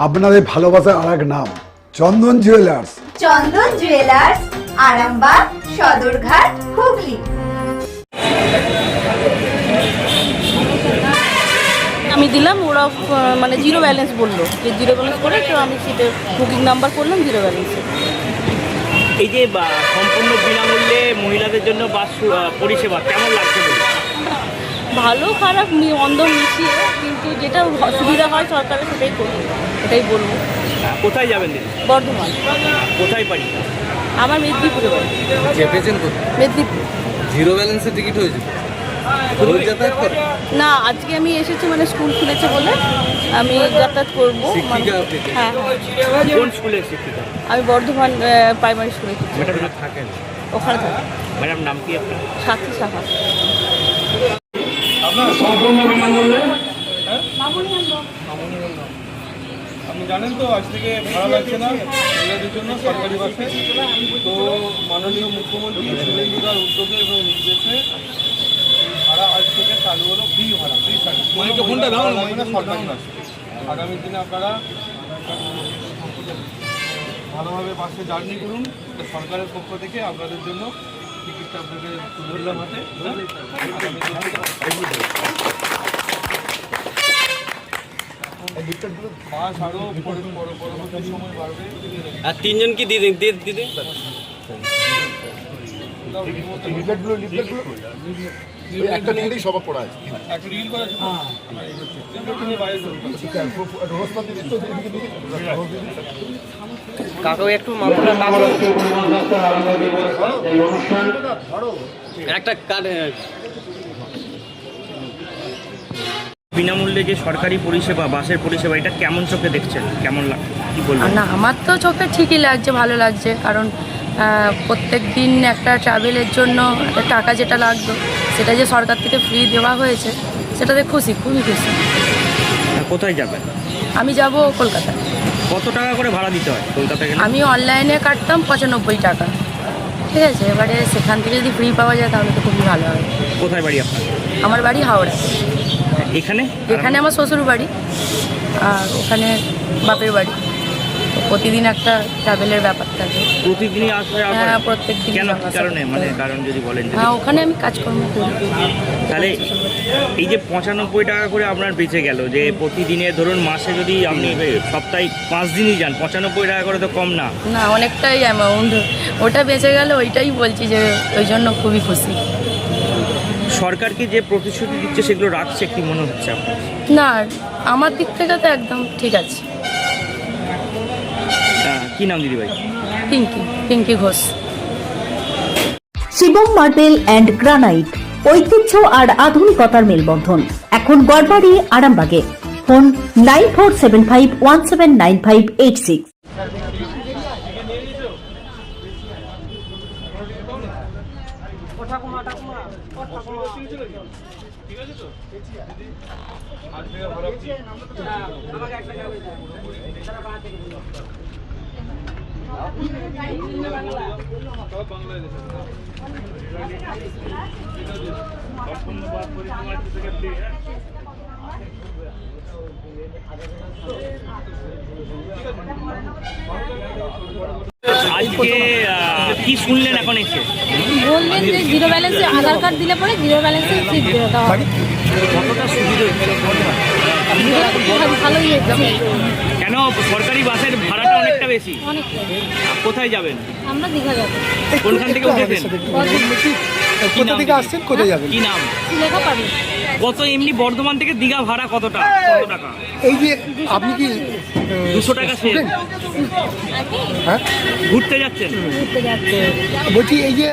আপনাদের ভালোবাসার আর এক নাম চন্দন জুয়েলার্স। চন্দন জুয়েলার্স, আরামবাগ, সদরঘাট, হুগলি। আমি দিলাম, ওরা মানে জিরো ব্যালেন্স বললো, যে জিরো ব্যালেন্স করে, তো আমি সেটা বুকিং নাম্বার করলাম জিরো ব্যালেন্সে। এই যে সম্পূর্ণ বিনামূল্যে মহিলাদের জন্য বাস পরিষেবা কেমন লাগছে বলে? ভালো খারাপ মন্দ মিশিয়ে, কিন্তু যেটা সুবিধা হয় সরকারের সেটাই করবো, এটাই বলবো। কোথায় যাবেন দিদি? বর্ধমান। কোথায় বাড়ি? আমার মেদিনীপুরে বাড়ি। চেপেছেন কোথায়? মেদিনীপুর। জিরো ব্যালেন্সের টিকিট হয়েছে? রোজ যাতায়াত করে? না, আজকে আমি এসেছি, মানে স্কুল খুলেছে বলে আমি যাতায়াত করবো। শিক্ষিকা আপনি? হ্যাঁ। কোন স্কুলের শিক্ষিকা? আমি বর্ধমান প্রাইমারি স্কুলে শিখছি। ম্যাডাম থাকেন ওখানে থাকি। ম্যাডাম নাম কি আপনার? সাথী সাহা। আপনারা সম্পূর্ণ বিনামূল্যে আপনি জানেন তো, আজ থেকে ভাড়া লাগছে না মহিলাদের জন্য সরকারি বাসে। তো মাননীয় মুখ্যমন্ত্রী শুভেন্দুদার উদ্যোগে এবং নির্দেশে ভাড়া আজ থেকে চালু হলো, ফ্রি ভাড়া, ফ্রি সার্ভিস। সরকারি বাস। আগামী দিনে আপনারা ভালোভাবে বাসে জার্নি করুন। সরকারের পক্ষ থেকে আপনাদের জন্য টিকিটটা আপনাকে তুলে ধরলাম হাতে। বাস আরও পরবর্তী সময় বাড়বে। আর তিনজন কি দিদি দিদি? একটা টিকিটেই সবার পড়া আছে। একটা রিল করা আছে। কাকু একটু মামলা একটা বিনামূল্যে যে সরকারি পরিষেবা, বাসের পরিষেবা, এটা কেমন চোখে দেখছেন? কেমন লাগছে কি বলবেন? না, আমার তো চোখে ঠিকই লাগছে, ভালো লাগছে। কারণ প্রত্যেক দিন একটা ট্রাভেলের জন্য টাকা যেটা লাগতো, সেটা যে সরকার থেকে ফ্রি দেওয়া হয়েছে, সেটাতে খুশি, খুবই খুশি। কোথায় যাবেন? আমি যাব কলকাতা। কত টাকা করে ভাড়া দিতে হয় কলকাতা গেলে? আমি অনলাইনে কাটতাম 95 টাকা, ঠিক আছে। এবারে সেখান থেকে যদি ফ্রি পাওয়া যায় তাহলে তো খুবই ভালো হয়। কোথায় বাড়ি আপনার? আমার বাড়ি হাওড়া। এখানে? এখানে আমার শ্বশুর বাড়ি, আর ওখানে বাপের বাড়ি। তো প্রতিদিন একটা ট্রাভেলের ব্যাপার থাকে। প্রতিদিনই আসবে? হ্যাঁ, প্রত্যেক দিন। কেন, কি কারণে, মানে কারণ যদি বলেন? হ্যাঁ, ওখানে আমি কাজকর্ম করি। তাহলে এই যে 95 টাকা করে আপনার বেঁচে গেল, যে প্রতিদিনে ধরুন মাসে যদি আপনি সপ্তাহে 5 দিনই যান, 95 টাকা করে তো কম না? না, অনেকটাই অ্যামাউন্ট ওটা বেঁচে গেল, ওইটাই বলছি যে ওই জন্য খুবই খুশি। সরকারকে যে প্রতিশ্রুতি দিচ্ছে সেগুলো রাখছে কি মনে হচ্ছে আপনার? না, আমার দিক থেকে তো একদম ঠিক আছে। কি নাম দিদি ভাই? Pinki Ghosh. Shivam marble and granite, ঐতিহ্য আর আধুনিকতার মেলবন্ধন, এখন গড়বাড়ি, আরামবাগে। ফোন 9475179586। আজকে কি শুনলেন এখন এসে? বললেন যে জিরো ব্যালেন্সে আধার কার্ড দিলে পরে জিরো ব্যালেন্সে সিট দেওয়া হবে। কতটা সুবিধা হচ্ছে? ভালোই হচ্ছে। কেন সরকারি বাসের ভাড়াটা অনেকটা বেশি? কোথায় যাবেন? আমরা দীঘা যাবো। কোনখান থেকে উঠেছেন? কোথা থেকে আসছেন, কোথায় যাবেন? কি নাম? লেখা পাবি। কত এমনি বর্ধমান থেকে দীঘা ভাড়া কত টাকা? এই যে আপনি কি 200 টাকা সে হ্যাঁ ঘুরতে যাচ্ছেন? বলছি এই যে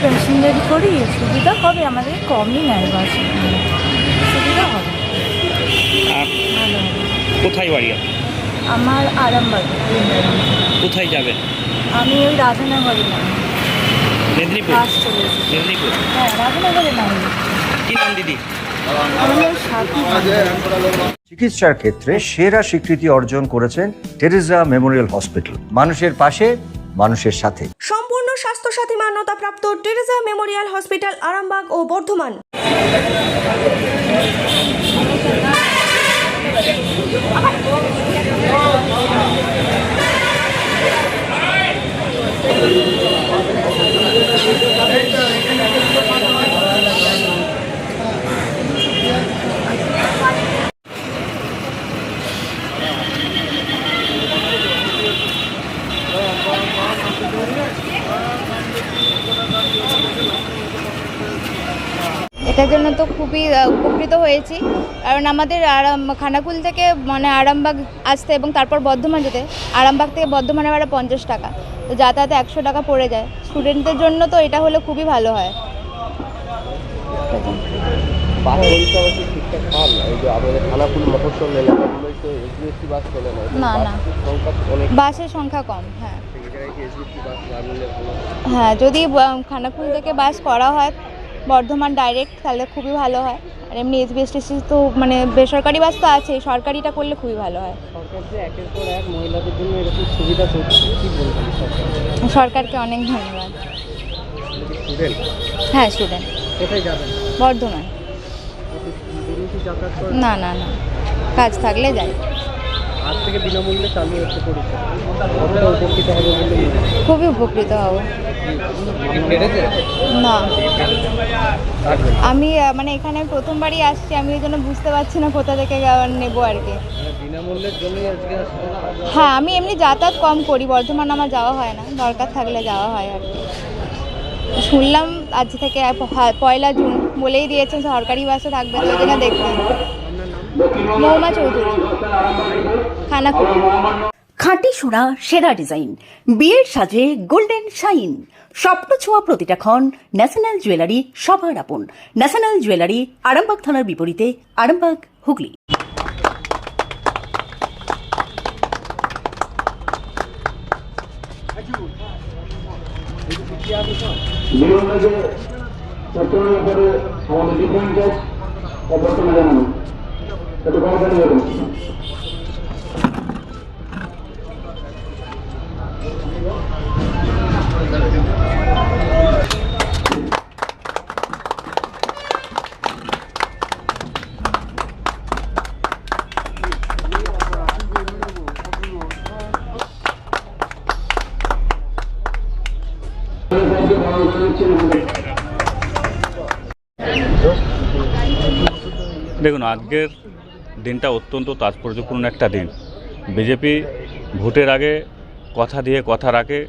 প্যাসেঞ্জারি করি, সুবিধা হবে আমাদের, কমই নেয় বাস, সুবিধা হবে। কোথায় বাড়ি আপনার? আমার আরামবাগ। কোথায় যাবেন? আমি ওই রাধানগরে নাম। মেদিনীপুর? বাস চলে এসেছি। মেদিনীপুর। হ্যাঁ, রাধানগরে নাম। কি নাম দিদি? চিকিৎসার ক্ষেত্রে সেরা স্বীকৃতি অর্জন করেছেন টেরেজা মেমোরিয়াল হসপিটাল। মানুষের পাশে, মানুষের সাথে। সম্পূর্ণ স্বাস্থ্যসাথী মান্যতাপ্রাপ্ত টেরেজা মেমোরিয়াল হসপিটাল আরামবাগ ও বর্ধমান। এটার জন্য তো খুবই উপকৃত হয়েছি, কারণ আমাদের খানাকুল থেকে মানে আরামবাগ আসতে এবং তারপর বর্ধমান যেতে, আরামবাগ থেকে বর্ধমানে ভাড়া 50 টাকা, তো যাতায়াতে 100 টাকা পড়ে যায়। স্টুডেন্টদের জন্য তো এটা হলে খুবই ভালো হয়। না না, বাসের সংখ্যা কম। হ্যাঁ হ্যাঁ, যদি খানাকুল থেকে বাস করা হয় বর্ধমান ডাইরেক্ট তাহলে খুবই ভালো হয়। আর এমনি এসবিএসটিসি তো মানে বেসরকারি বাস তো আছে, সরকারিটা করলে খুবই ভালো হয়। সরকারকে অনেক ধন্যবাদ। হ্যাঁ স্টুডেন্ট। বর্ধমান। না না না, কাজ থাকলে যাই। আজ থেকে বিনামূল্যে চালু হচ্ছে পরীক্ষা, কতটা উপকৃত হবে বলে? খুবই উপকৃত হব। না, আমি মানে এখানে প্রথমবারই আসছি, আমি ওই জন্য বুঝতে পারছি না কোথা থেকে নেবো আর কি। বিনামূল্যের জন্যই আজকে। হ্যাঁ, আমি এমনি যাতায়াত কম করি, বর্ধমান আমার যাওয়া হয় না, দরকার থাকলে যাওয়া হয় আর কি। শুনলাম আজ থেকে 1 জুন বলেই দিয়েছেন সরকারি বাসও থাকবে, তো যেটা দেখলাম। মৌমা চৌধুরী, খানাকুল। খাঁটি সোনা, সেরা ডিজাইন, বিয়ের সাজে গোল্ডেন শাইন। স্বপ্ন ছোঁয়া প্রতিটা ক্ষণ ন্যাশনাল জুয়েলারি সবার আপন। ন্যাশনাল জুয়েলারি, আরামবাগ থানার বিপরীতে, আরামবাগ, হুগলি। দেখুন, আজকের দিনটা অত্যন্ত তাৎপর্যপূর্ণ একটা দিন। বিজেপি ভোটের আগে কথা দিয়ে কথা রাখে,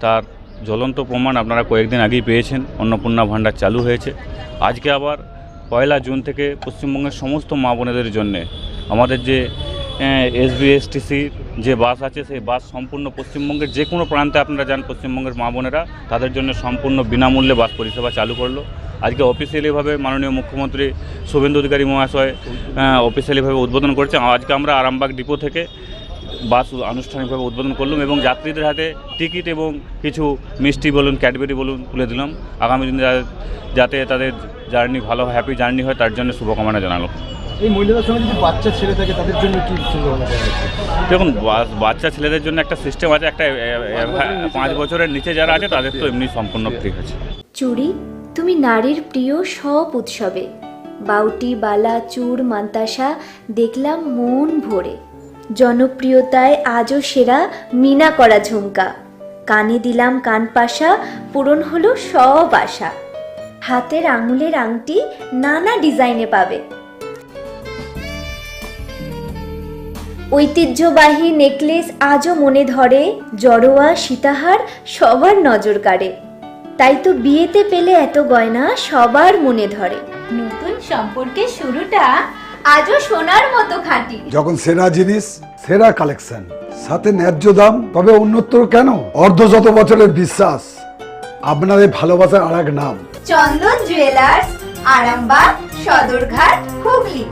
তার জ্বলন্ত প্রমাণ আপনারা কয়েকদিন আগেই পেয়েছেন। অন্নপূর্ণা ভাণ্ডার চালু হয়েছে। আজকে আবার 1 জুন থেকে পশ্চিমবঙ্গের সমস্ত মা বোনেদের জন্যে আমাদের যে এসবিএসটিসির যে বাস আছে, সেই বাস সম্পূর্ণ পশ্চিমবঙ্গের যে কোনো প্রান্তে আপনারা যান, পশ্চিমবঙ্গের মা বোনেরা তাদের জন্য সম্পূর্ণ বিনামূল্যে বাস পরিষেবা চালু করলো। আজকে অফিসিয়ালিভাবে মাননীয় মুখ্যমন্ত্রী শুভেন্দু অধিকারী মহাশয় অফিসিয়ালিভাবে উদ্বোধন করেছে। আজকে আমরা আরামবাগ ডিপো থেকে বাস আনুষ্ঠানিকভাবে উদ্বোধন করলাম এবং যাত্রীদের হাতে টিকিট এবং কিছু মিষ্টি বলুন, ক্যাডবেরি বলুন তুলে দিলাম। আগামী দিনে যাতে তাদের জার্নি ভালো, হ্যাপি জার্নি হয়, তার জন্য শুভকামনা জানালো। এই মহিলাদের সঙ্গে যদি বাচ্চা ছেলে থাকে তাদের জন্য কি চিন্তাভাবনা করা হচ্ছে? দেখুন, বাচ্চা ছেলেদের জন্য একটা সিস্টেম আছে, একটা 5 বছরের নিচে যারা আছে তাদের তো এমনি সম্পূর্ণ ফ্রি আছে। চুড়ি, তুমি নারীর প্রিয় সব উৎসবে। বাউটি, বালা, চূড়, মান্তাসা দেখলাম মন ভরে। জনপ্রিয়তায় আজও সেরা মিনা করা ঝুমকা। কানে দিলাম কানপাশা, পূরণ হলো সব আশা। হাতের আঙুলের আংটি নানা ডিজাইনে পাবে। ঐতিহ্যবাহী নেকলেস আজও মনে ধরে। জড়োয়া, সীতাহার সবার নজর কাড়ে। তাই তো বিয়েতে পেলে এত গয়না সবার মনে ধরে। নতুন সম্পর্কের শুরুটা আজও সোনার মতো খাঁটি। যখন সেরা জিনিস, সেরা কালেকশন, সাথে ন্যায্য দাম, তবে উন্নতর কেন? অর্ধশত বছরের বিশ্বাস, আপনাদের ভালোবাসার আরেক নাম। চন্দন জুয়েলার্স, আরামবাগ, সদরঘাট, হুগলি।